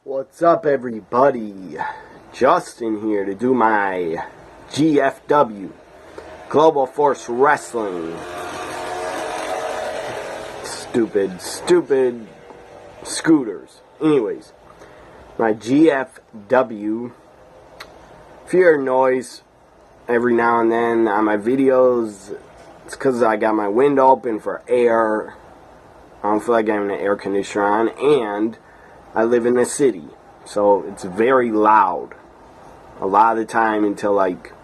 What's up, everybody? Justin here to do my GFW, Global Force Wrestling. Stupid scooters. Anyways, my GFW. If you hear noise every now and then on my videos, it's because I got my window open for air. I don't feel like having an air conditioner on, and I live in the city, so it's very loud a lot of the time until like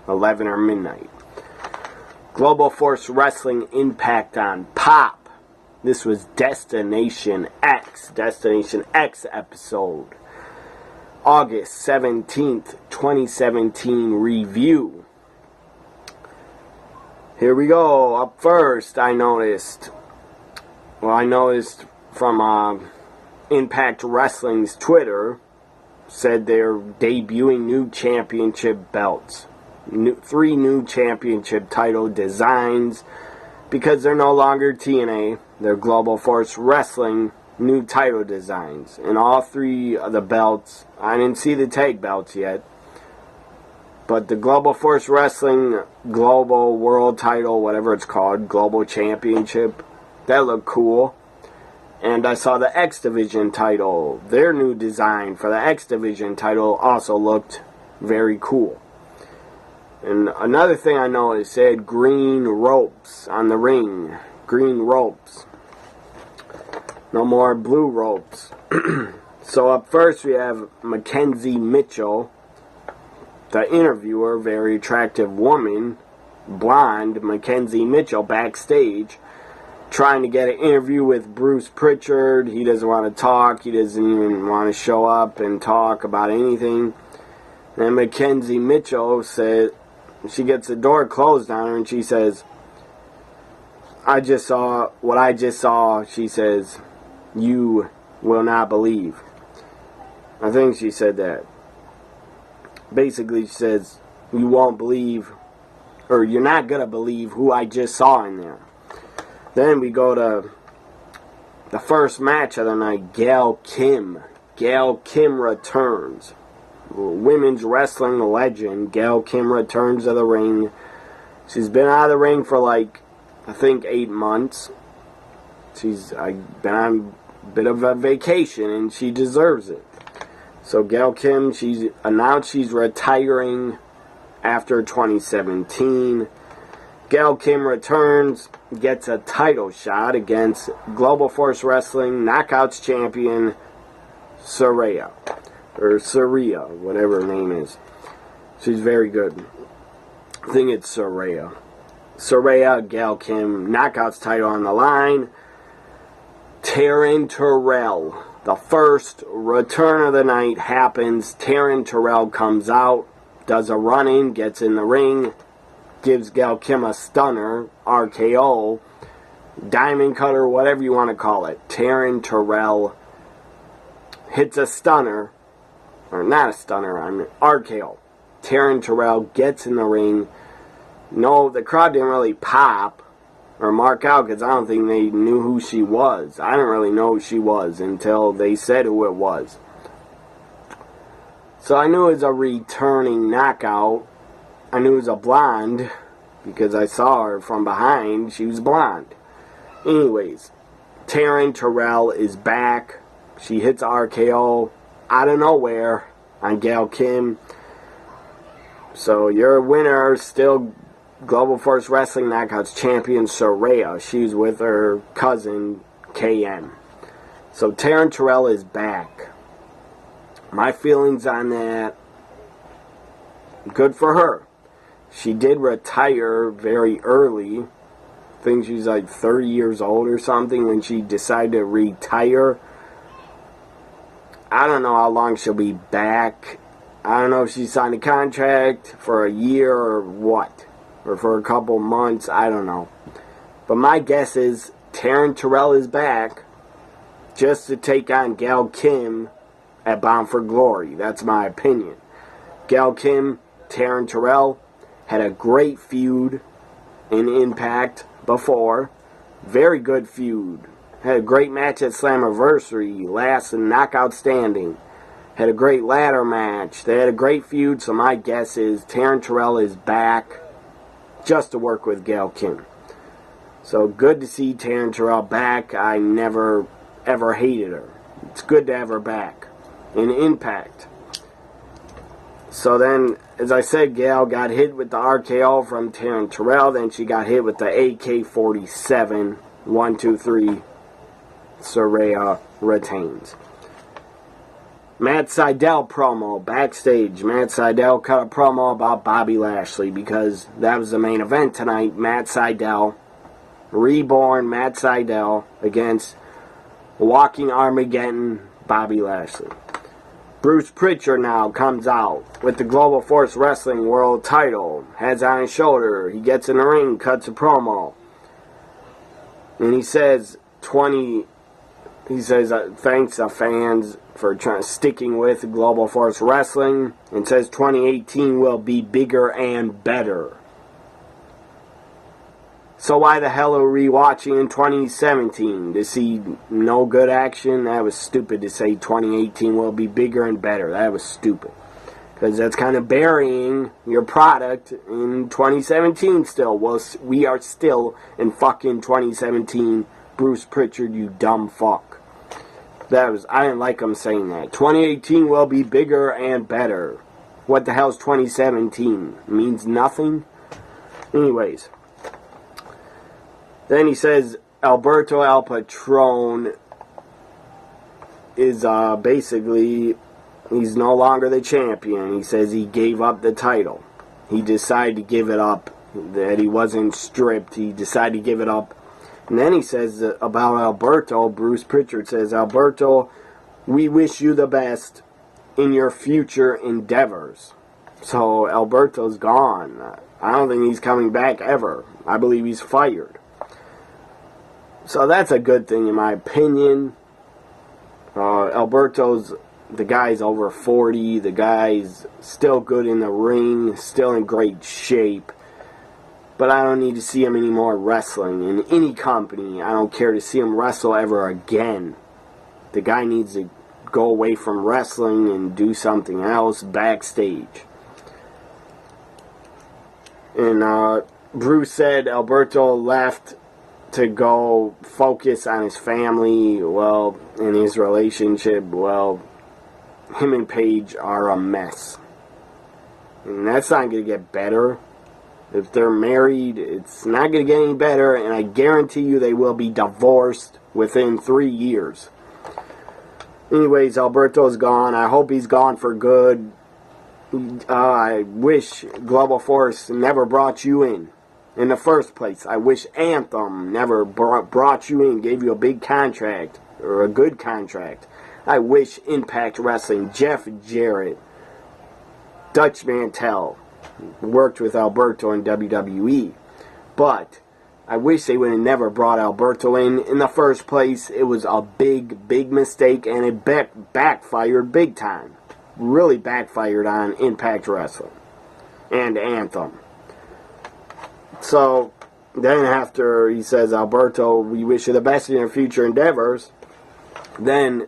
11 or midnight. Global Force Wrestling Impact on Pop. This was Destination X episode. August 17th, 2017 review. Here we go. Up first, I noticed from Impact Wrestling's Twitter, said they're debuting new championship belts. 3 new championship title designs, because they're no longer TNA. They're Global Force Wrestling new title designs. And all 3 of the belts, I didn't see the tag belts yet, but the Global Force Wrestling Global World title, whatever it's called, Global Championship, that looked cool. And I saw the X Division title. Their new design for the X Division title also looked very cool. And another thing I noticed, said green ropes on the ring. Green ropes. No more blue ropes. So up first we have Mackenzie Mitchell, the interviewer, very attractive woman, blonde Mackenzie Mitchell, backstage, trying to get an interview with Bruce Pritchard. He doesn't want to talk. He doesn't even want to show up and talk about anything. And Mackenzie Mitchell said, she gets the door closed on her and she says, I just saw what I just saw. She says, you will not believe. I think she said that. Basically, she says, you won't believe, or you're not going to believe who I just saw in there. Then we go to the first match of the night, Gail Kim. Gail Kim returns. Women's wrestling legend, Gail Kim returns to the ring. She's been out of the ring for like, I think 8 months. She's been on a bit of a vacation, and she deserves it. So Gail Kim, she's announced she's retiring after 2017. Gail Kim returns, gets a title shot against Global Force Wrestling Knockouts champion Saraya, or Saraya, whatever her name is. She's very good. I think it's Saraya. Saraya, Gail Kim, Knockouts title on the line. Taryn Terrell, the first return of the night happens. Taryn Terrell comes out, does a run-in, gets in the ring, gives Gail Kim a stunner, RKO, diamond cutter, whatever you want to call it. Taryn Terrell hits a stunner, or not a stunner, I mean RKO. Taryn Terrell gets in the ring. No, the crowd didn't really pop or mark out because I don't think they knew who she was. I didn't really know who she was until they said who it was. So I knew it was a returning knockout. I knew it was a blonde because I saw her from behind. She was blonde. Anyways, Taryn Terrell is back. She hits RKO out of nowhere on Gail Kim. So your winner, still Global Force Wrestling Knockouts champion Saraya. She's with her cousin KM. So Taryn Terrell is back. My feelings on that, good for her. She did retire very early. I think she's like 30 years old or something when she decided to retire. I don't know how long she'll be back. I don't know if she signed a contract for a year or what. Or for a couple months. I don't know. But my guess is Taryn Terrell is back just to take on Gail Kim at Bound for Glory. That's my opinion. Gail Kim, Taryn Terrell had a great feud in Impact before. Very good feud. Had a great match at Slammiversary. Last and knockout standing. Had a great ladder match. They had a great feud, so my guess is Taryn Terrell is back just to work with Gail Kim. So good to see Taryn Terrell back. I never, ever hated her. It's good to have her back in Impact. So then, as I said, Gail got hit with the RKO from Taryn Terrell. Then she got hit with the AK-47. 1, 2, 3. Saraya retains. Matt Sydal promo backstage. Matt Sydal cut a promo about Bobby Lashley because that was the main event tonight. Matt Sydal, reborn Matt Sydal against Walking Armageddon Bobby Lashley. Bruce Pritchard now comes out with the Global Force Wrestling World title. Heads on his shoulder. He gets in the ring, cuts a promo. And he says, thanks to fans for sticking with Global Force Wrestling. And says 2018 will be bigger and better. So why the hell are we watching in 2017? To see no good action? That was stupid to say 2018 will be bigger and better. That was stupid. Because that's kind of burying your product in 2017 still. Well, we are still in fucking 2017. Bruce Pritchard, you dumb fuck. I didn't like him saying that. 2018 will be bigger and better. What the hell's 2017? It means nothing? Anyways. Then he says Alberto El Patron is basically, he's no longer the champion. He says he gave up the title. He decided to give it up. That he wasn't stripped. He decided to give it up. And then he says about Alberto, Bruce Pritchard says, Alberto, we wish you the best in your future endeavors. So Alberto's gone. I don't think he's coming back ever. I believe he's fired. So that's a good thing in my opinion. The guy's over 40. The guy's still good in the ring. Still in great shape. But I don't need to see him anymore wrestling in any company. I don't care to see him wrestle ever again. The guy needs to go away from wrestling and do something else backstage. And Bruce said Alberto left to go focus on his family, well, in his relationship. Well, him and Paige are a mess. And that's not going to get better. If they're married, it's not going to get any better, and I guarantee you they will be divorced within 3 years. Anyways, Alberto's gone. I hope he's gone for good. I wish Global Force never brought you in the first place. I wish Anthem never brought you in, gave you a big contract, or a good contract. I wish Impact Wrestling, Jeff Jarrett, Dutch Mantel, worked with Alberto in WWE. But I wish they would have never brought Alberto in the first place. It was a big, big mistake, and it backfired big time. Really backfired on Impact Wrestling and Anthem. So then after he says, Alberto, we wish you the best in your future endeavors, then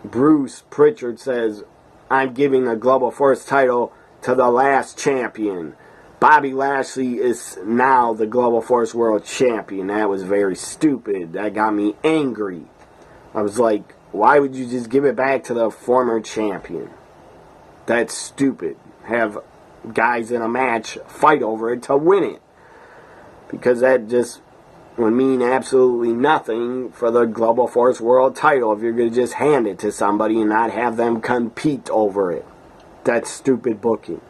Bruce Pritchard says, I'm giving the Global Force title to the last champion. Bobby Lashley is now the Global Force World Champion. That was very stupid. That got me angry. I was like, why would you just give it back to the former champion? That's stupid. Have guys in a match fight over it to win it. Because that just would mean absolutely nothing for the Global Force World title if you're going to just hand it to somebody and not have them compete over it. That's stupid booking.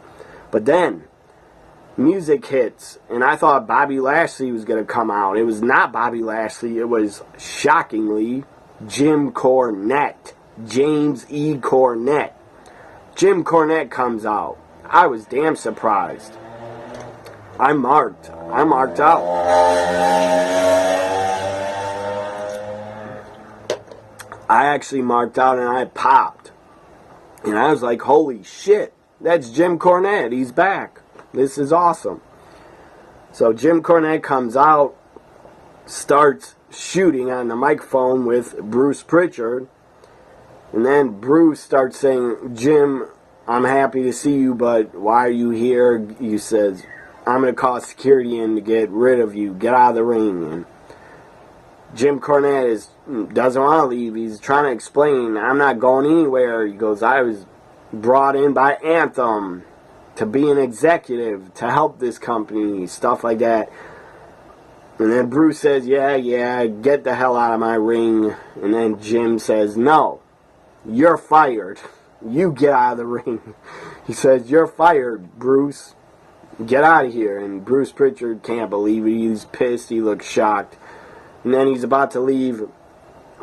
But then, music hits, and I thought Bobby Lashley was going to come out. It was not Bobby Lashley. It was, shockingly, Jim Cornette. James E. Cornette. Jim Cornette comes out. I was damn surprised. I marked out. I actually marked out and I popped. And I was like, holy shit, that's Jim Cornette. He's back. This is awesome. So Jim Cornette comes out, starts shooting on the microphone with Bruce Pritchard. And then Bruce starts saying, Jim, I'm happy to see you, but why are you here? He says, I'm going to call security in to get rid of you. Get out of the ring. And Jim Cornette doesn't want to leave. He's trying to explain, I'm not going anywhere. He goes, I was brought in by Anthem to be an executive, to help this company, stuff like that. And then Bruce says, yeah, get the hell out of my ring. And then Jim says, no, you're fired. You get out of the ring. He says, you're fired, Bruce. Get out of here. And Bruce Pritchard can't believe it. He's pissed. He looks shocked. And then he's about to leave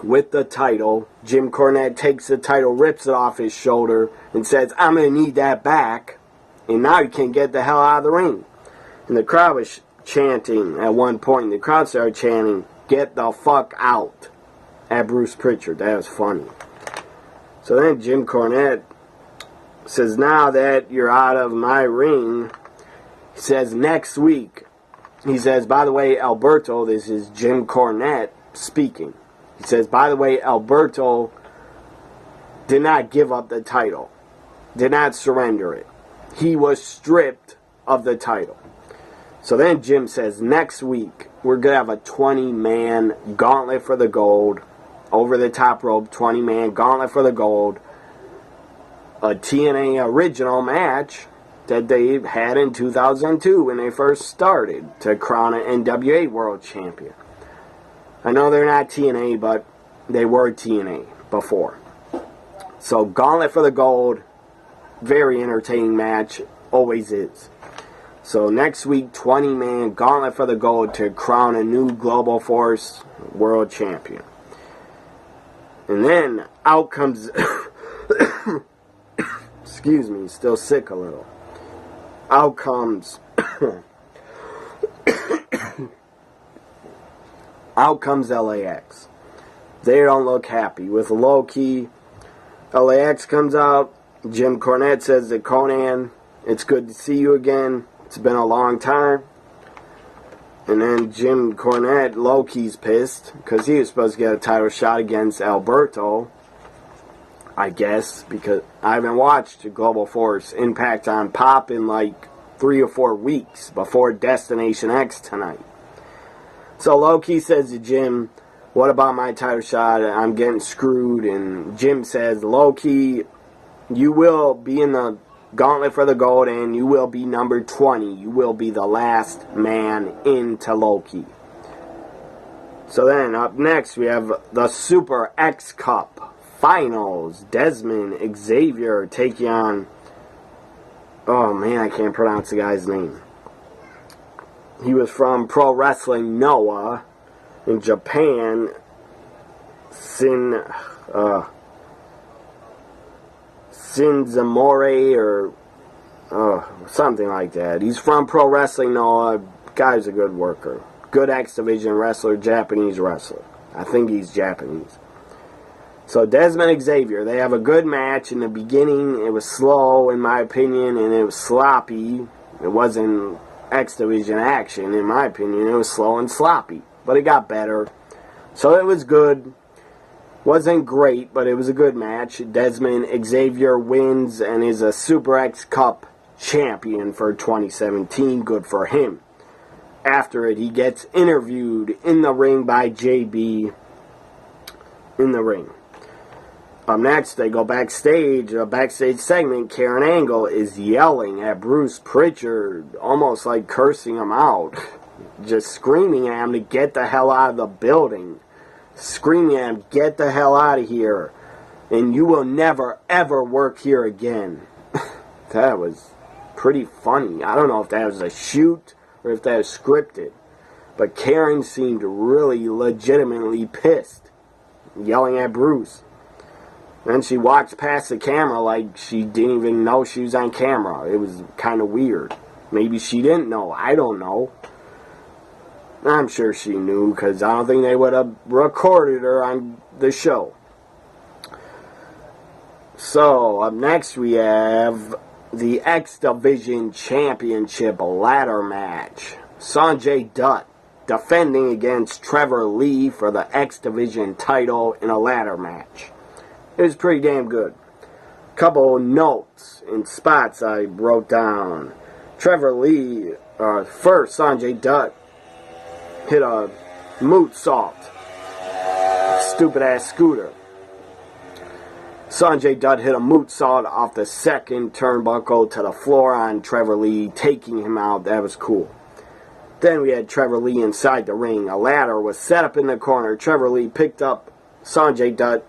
with the title. Jim Cornette takes the title, rips it off his shoulder, and says, I'm going to need that back. And now he can get the hell out of the ring. And the crowd was chanting at one point. The crowd started chanting, get the fuck out, at Bruce Pritchard. That was funny. So then Jim Cornette says, now that you're out of my ring, he says, next week, he says, by the way, Alberto, this is Jim Cornette speaking. He says, by the way, Alberto did not give up the title, did not surrender it. He was stripped of the title. So then Jim says, next week, we're going to have a 20-man gauntlet for the gold, over the top rope, 20-man gauntlet for the gold, a TNA original match that they had in 2002 when they first started to crown an NWA World Champion. I know they're not TNA, but they were TNA before. So gauntlet for the gold, very entertaining match, always is. So next week, 20-man gauntlet for the gold to crown a new Global Force World Champion. And then out comes, excuse me, still sick a little. Out comes, out comes LAX. They don't look happy. With low key, LAX comes out. Jim Cornette says to Conan, it's good to see you again. It's been a long time. And then Jim Cornette, low-key's pissed, because he was supposed to get a title shot against Alberto, I guess, because I haven't watched Global Force Impact on Pop in like 3 or 4 weeks before Destination X tonight. So low-key says to Jim, what about my title shot? I'm getting screwed. And Jim says, low-key, you will be in the gauntlet for the gold, and you will be number 20. You will be the last man into Loki. So then, up next, we have the Super X Cup Finals. Desmond Xavier taking on... Oh, man, I can't pronounce the guy's name. He was from Pro Wrestling Noah in Japan. Shinzamori or something like that. He's from Pro Wrestling Noah. Guy's a good worker. Good X Division wrestler, Japanese wrestler. I think he's Japanese. So Desmond Xavier, they have a good match. In the beginning, it was slow in my opinion, and it was sloppy. It wasn't X Division action in my opinion. It was slow and sloppy. But it got better. So it was good. Wasn't great, but it was a good match. Desmond Xavier wins and is a Super X Cup champion for 2017. Good for him. After it, he gets interviewed in the ring by JB in the ring. Next, they go backstage. A backstage segment, Karen Angle is yelling at Bruce Pritchard, almost like cursing him out. Just screaming at him to get the hell out of the building. Screaming at him, get the hell out of here. And you will never, ever work here again. That was pretty funny. I don't know if that was a shoot or if that was scripted. But Karen seemed really legitimately pissed. Yelling at Bruce. Then she walked past the camera like she didn't even know she was on camera. It was kind of weird. Maybe she didn't know. I don't know. I'm sure she knew, because I don't think they would have recorded her on the show. So, up next we have the X Division Championship ladder match. Sanjay Dutt defending against Trevor Lee for the X Division title in a ladder match. It was pretty damn good. Couple notes and spots I wrote down. Trevor Lee, first Sanjay Dutt hit a moonsault. Stupid ass scooter. Sanjay Dutt hit a moonsault off the second turnbuckle to the floor on Trevor Lee, taking him out. That was cool. Then we had Trevor Lee inside the ring. A ladder was set up in the corner. Trevor Lee picked up Sanjay Dutt,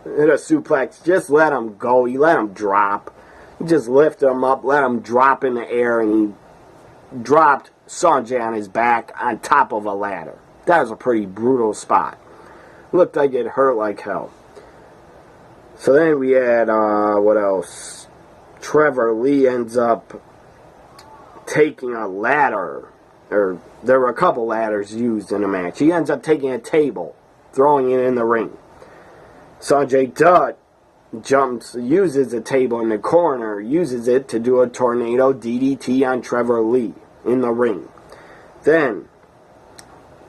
hit a suplex. Just let him go. He let him drop. He just lifted him up, let him drop in the air, and he dropped Sanjay on his back on top of a ladder. That was a pretty brutal spot. Looked like it hurt like hell. So then we had, what else? Trevor Lee ends up taking a ladder, or there were a couple ladders used in the match. He ends up taking a table, throwing it in the ring. Sanjay Dutt uses a table in the corner, uses it to do a tornado DDT on Trevor Lee in the ring. Then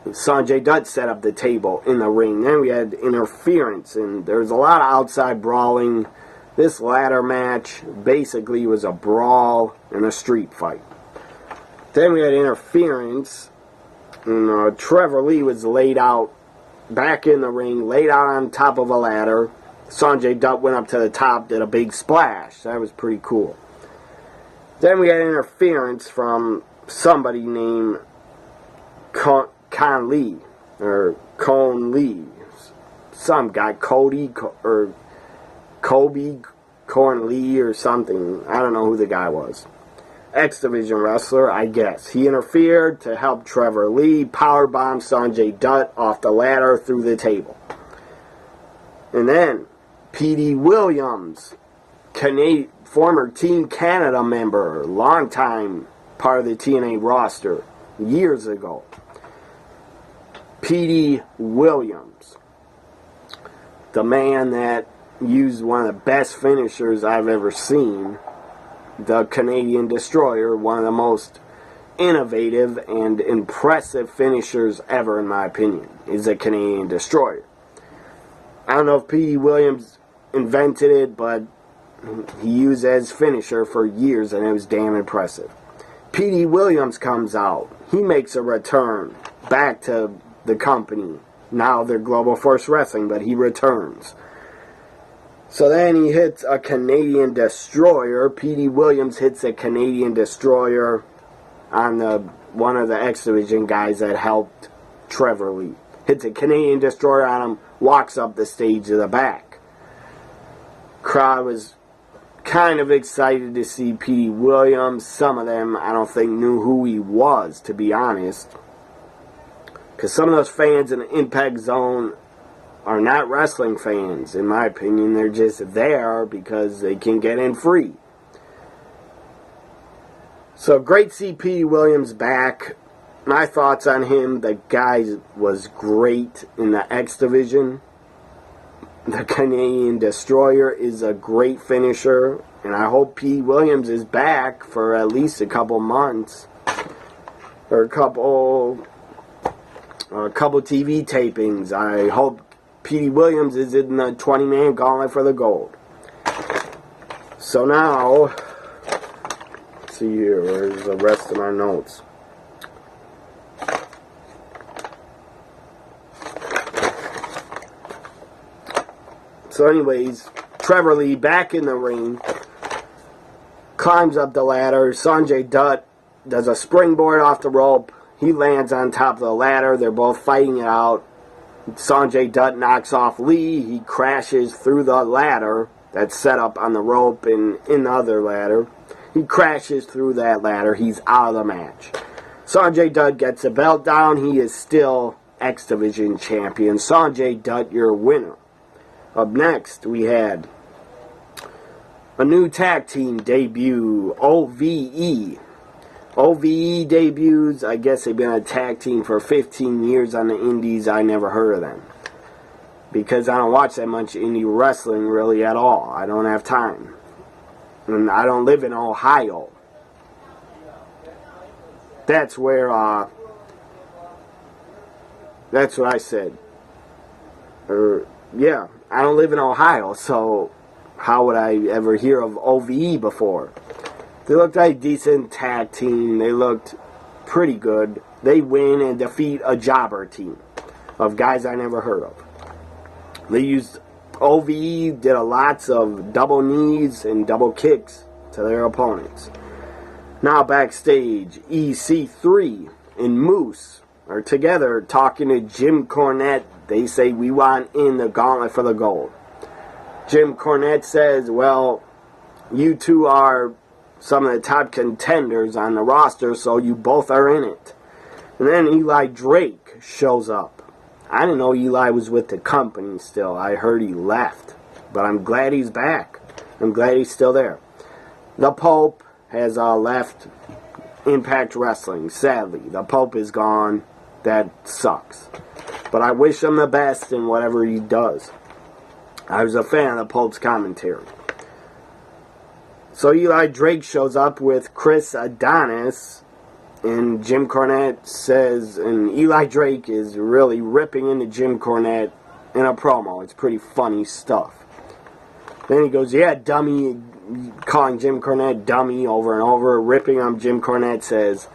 Sanjay Dutt set up the table in the ring. Then we had interference, and there was a lot of outside brawling. This ladder match basically was a brawl and a street fight. Then we had interference, and Trevor Lee was laid out back in the ring, laid out on top of a ladder. Sanjay Dutt went up to the top, did a big splash. That was pretty cool. Then we had interference from somebody named Con Lee, or Cone Lee. Some guy, Cody, or Kobe Corn Lee, or something. I don't know who the guy was. X Division wrestler, I guess. He interfered to help Trevor Lee powerbomb Sanjay Dutt off the ladder through the table. And then P.D. Williams, former Team Canada member, longtime part of the TNA roster, years ago. P.D. Williams, the man that used one of the best finishers I've ever seen, the Canadian Destroyer, one of the most innovative and impressive finishers ever, in my opinion, is the Canadian Destroyer. I don't know if P.D. Williams invented it, but he used it as finisher for years, and it was damn impressive. P.D. Williams comes out. He makes a return back to the company. Now they're Global Force Wrestling, but he returns. So then he hits a Canadian Destroyer. P.D. Williams hits a Canadian Destroyer on one of the X Division guys that helped Trevor Lee. Hits a Canadian Destroyer on him, walks up the stage to the back. Crowd was kind of excited to see P.D. Williams. Some of them, I don't think, knew who he was, to be honest. Because some of those fans in the Impact Zone are not wrestling fans, in my opinion. They're just there because they can get in free. So, great to see P.D. Williams back. My thoughts on him, the guy was great in the X Division. The Canadian Destroyer is a great finisher, and I hope P.D. Williams is back for at least a couple months, or a couple TV tapings. I hope P.D. Williams is in the 20-man gauntlet for the gold. So now, let's see here, where's the rest of my notes? So anyways, Trevor Lee back in the ring, climbs up the ladder. Sanjay Dutt does a springboard off the rope. He lands on top of the ladder. They're both fighting it out. Sanjay Dutt knocks off Lee. He crashes through the ladder that's set up on the rope and in the other ladder. He crashes through that ladder. He's out of the match. Sanjay Dutt gets the belt down. He is still X Division champion. Sanjay Dutt, your winner. Up next, we had a new tag team debut, OVE. OVE debuts. I guess they've been a tag team for 15 years on the indies. I never heard of them, because I don't watch that much indie wrestling really at all. I don't have time. And I don't live in Ohio. That's where That's what I said. Yeah, I don't live in Ohio, so how would I ever hear of OVE before? They looked like a decent tag team. They looked pretty good. They win and defeat a jobber team of guys I never heard of. They used OVE, did lots of double knees and double kicks to their opponents. Now backstage, EC3 and Moose are together talking to Jim Cornette. They say, we want in the gauntlet for the gold. Jim Cornette says, well, you two are some of the top contenders on the roster, so you both are in it. And then Eli Drake shows up. I didn't know Eli was with the company still. I heard he left. But I'm glad he's back. I'm glad he's still there. The Pope has left Impact Wrestling. Sadly, the Pope is gone. That sucks. But I wish him the best in whatever he does. I was a fan of the Pope's commentary. So Eli Drake shows up with Chris Adonis. And Jim Cornette says, and Eli Drake is really ripping into Jim Cornette in a promo. It's pretty funny stuff. Then he goes, yeah, dummy, calling Jim Cornette dummy over and over, ripping on Jim Cornette, says,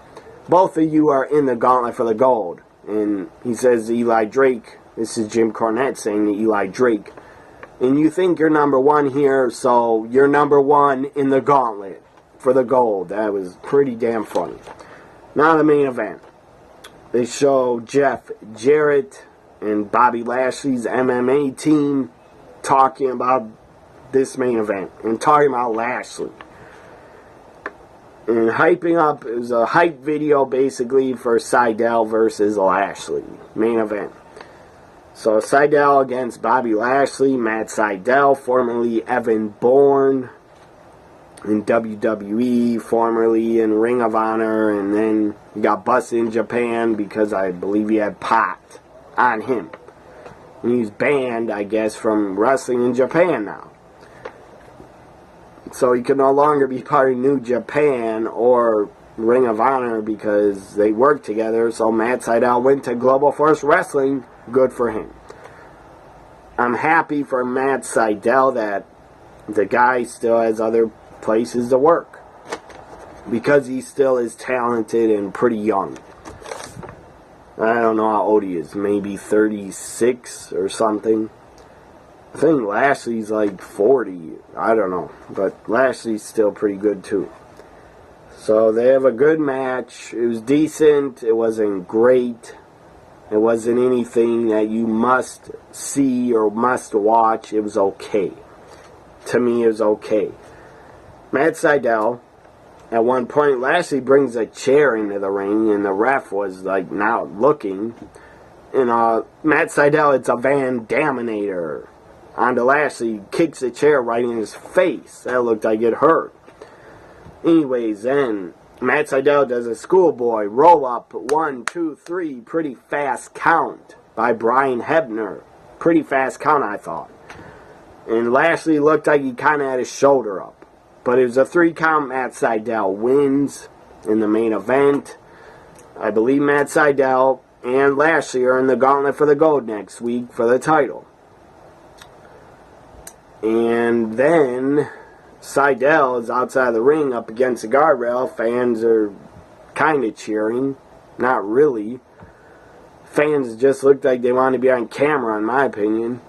both of you are in the gauntlet for the gold. And he says to Eli Drake, this is Jim Cornette saying to Eli Drake, and you think you're number one here, so you're number one in the gauntlet for the gold. That was pretty damn funny. Now the main event. They show Jeff Jarrett and Bobby Lashley's MMA team talking about this main event and talking about Lashley. And hyping up, it was a hype video basically for Sydal versus Lashley. Main event. So Sydal against Bobby Lashley, Matt Sydal, formerly Evan Bourne in WWE, formerly in Ring of Honor, and then he got busted in Japan because I believe he had pot on him. And he's banned, I guess, from wrestling in Japan now. So he can no longer be part of New Japan or Ring of Honor because they work together. So Matt Sydal went to Global Force Wrestling. Good for him. I'm happy for Matt Sydal that the guy still has other places to work because he still is talented and pretty young. I don't know how old he is, maybe 36 or something. I think Lashley's like 40, I don't know, but Lashley's still pretty good too. So they have a good match. It was decent, it wasn't great, it wasn't anything that you must see or must watch. It was okay. To me, it was okay. Matt Sydal, at one point, Lashley brings a chair into the ring, and the ref was like not looking. And Matt Sydal, it's a Van Daminator. Onto Lashley, kicks a chair right in his face. That looked like it hurt. Anyways, then Matt Sydal does a schoolboy roll up, 1, 2, 3, pretty fast count by Brian Hebner. Pretty fast count, I thought. And Lashley looked like he kind of had his shoulder up. But it was a 3 count. Matt Sydal wins in the main event. I believe Matt Sydal and Lashley are in the gauntlet for the gold next week for the title. And then Sydal is outside the ring up against the guardrail. Fans are kind of cheering. Not really. Fans just looked like they wanted to be on camera, in my opinion.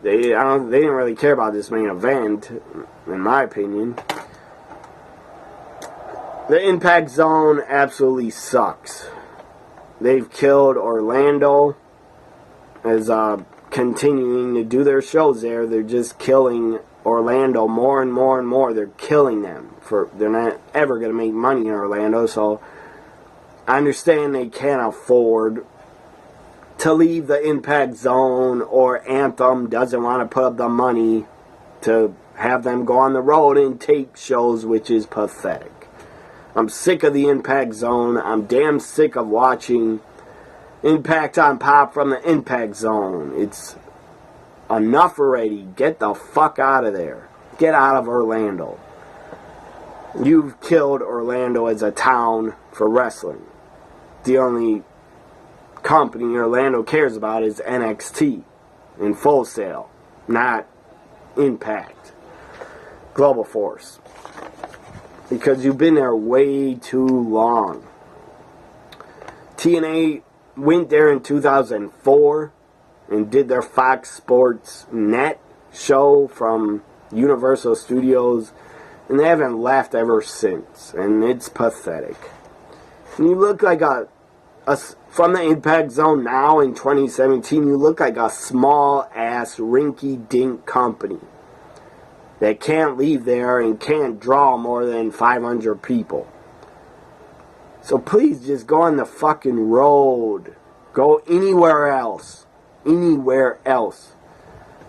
They didn't really care about this main event, in my opinion. The Impact Zone absolutely sucks. They've killed Orlando as continuing to do their shows there. They're just killing Orlando more and more and more. They're killing them. They're not ever going to make money in Orlando, so I understand they can't afford to leave the Impact Zone, or Anthem doesn't want to put up the money to have them go on the road and take shows, which is pathetic. I'm sick of the Impact Zone. I'm damn sick of watching Impact on Pop from the Impact Zone. It's enough already. Get the fuck out of there. Get out of Orlando. You've killed Orlando as a town for wrestling. The only company Orlando cares about is NXT in Full Sail, not Impact, Global Force. Because you've been there way too long. TNA went there in 2004 and did their Fox Sports Net show from Universal Studios, and they haven't left ever since, and it's pathetic. And you look like from the Impact Zone now in 2017, you look like a small-ass, rinky-dink company that can't leave there and can't draw more than 500 people. So please just go on the fucking road. Go anywhere else. Anywhere else.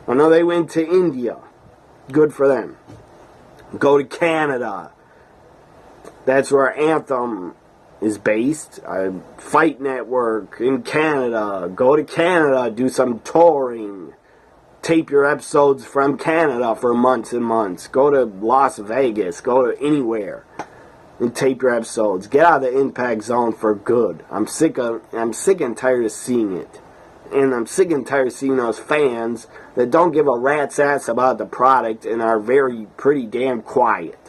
I know they went to India. Good for them. Go to Canada. That's where Anthem is based. Fight Network in Canada. Go to Canada. Do some touring. Tape your episodes from Canada for months and months. Go to Las Vegas. Go to anywhere and tape your episodes. Get out of the Impact Zone for good. I'm sick and tired of seeing it. And I'm sick and tired of seeing those fans that don't give a rat's ass about the product and are pretty damn quiet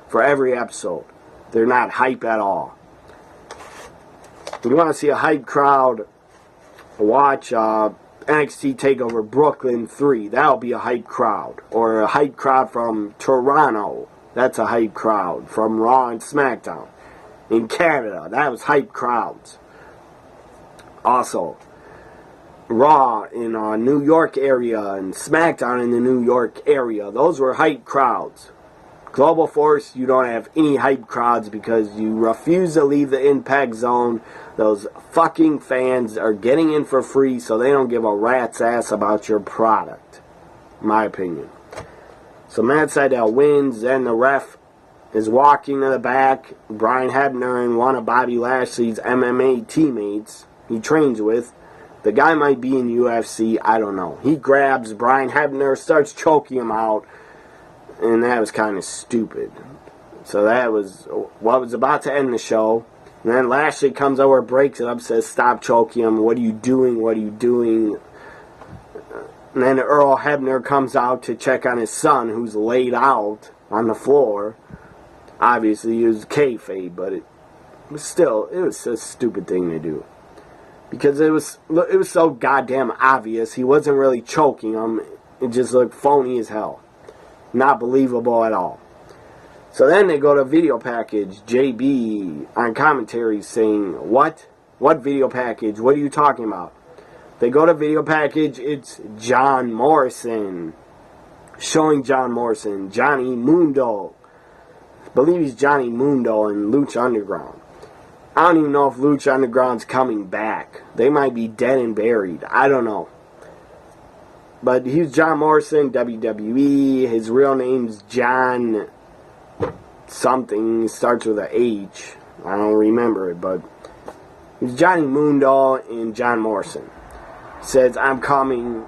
for every episode. They're not hype at all. If you want to see a hype crowd, watch NXT TakeOver Brooklyn 3. That'll be a hype crowd. Or a hype crowd from Toronto. That's a hype crowd. From Raw and SmackDown. In Canada, that was hype crowds. Also, Raw in New York area and SmackDown in the New York area. Those were hype crowds. Global Force, you don't have any hype crowds because you refuse to leave the Impact Zone. Those fucking fans are getting in for free, so they don't give a rat's ass about your product. My opinion. So Matt Sydal wins, then the ref is walking to the back. Brian Hebner and one of Bobby Lashley's MMA teammates he trains with. The guy might be in UFC, I don't know. He grabs Brian Hebner, starts choking him out, and that was kind of stupid. So that was what was about to end the show. And then Lashley comes over, breaks it up, says, "Stop choking him. What are you doing? What are you doing?" And then Earl Hebner comes out to check on his son, who's laid out on the floor. Obviously, it was kayfabe, but it was a stupid thing to do. Because it was so goddamn obvious. He wasn't really choking him. It just looked phony as hell. Not believable at all. So then they go to video package. JB on commentary saying, "What? What video package? What are you talking about?" They go to video package. It's John Morrison. Showing John Morrison. Johnny Mundo. I believe he's Johnny Mundo in Lucha Underground. I don't even know if Lucha Underground's coming back. They might be dead and buried. I don't know. But he's John Morrison, WWE. His real name's John something. It starts with a H. I don't remember it, but he's Johnny Mundo and John Morrison. Says, "I'm coming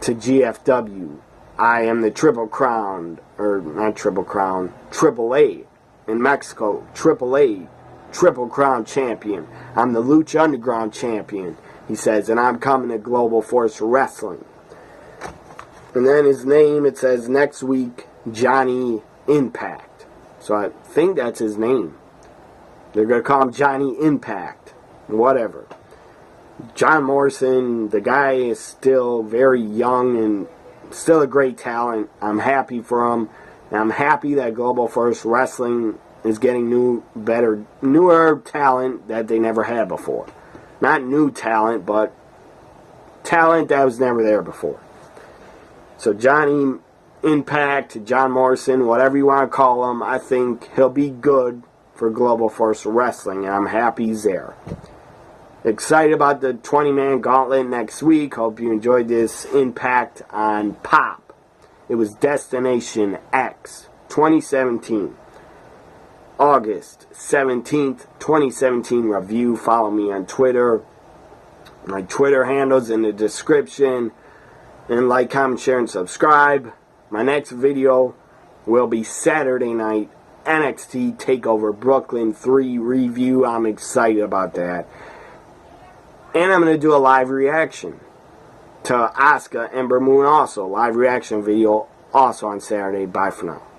to GFW. I am the Triple Crown," or not Triple Crown, Triple A in Mexico. Triple A, Triple Crown champion. I'm the Lucha Underground champion, he says, and I'm coming to Global Force Wrestling. And then his name, it says next week, Johnny Impact. So I think that's his name. They're going to call him Johnny Impact. Whatever. John Morrison, the guy is still very young and still a great talent. I'm happy for him. And I'm happy that Global Force Wrestling is getting newer talent that they never had before. Not new talent, but talent that was never there before. So Johnny Impact, John Morrison, whatever you want to call him, I think he'll be good for Global Force Wrestling, and I'm happy he's there. Excited about the 20-man gauntlet next week. Hope you enjoyed this Impact on Pop. It was Destination X 2017. August 17th, 2017 review. Follow me on Twitter. My Twitter handle's in the description. And like, comment, share, and subscribe. My next video will be Saturday night NXT TakeOver Brooklyn 3 review. I'm excited about that. And I'm going to do a live reaction to Asuka Ember Moon also. Live reaction video also on Saturday. Bye for now.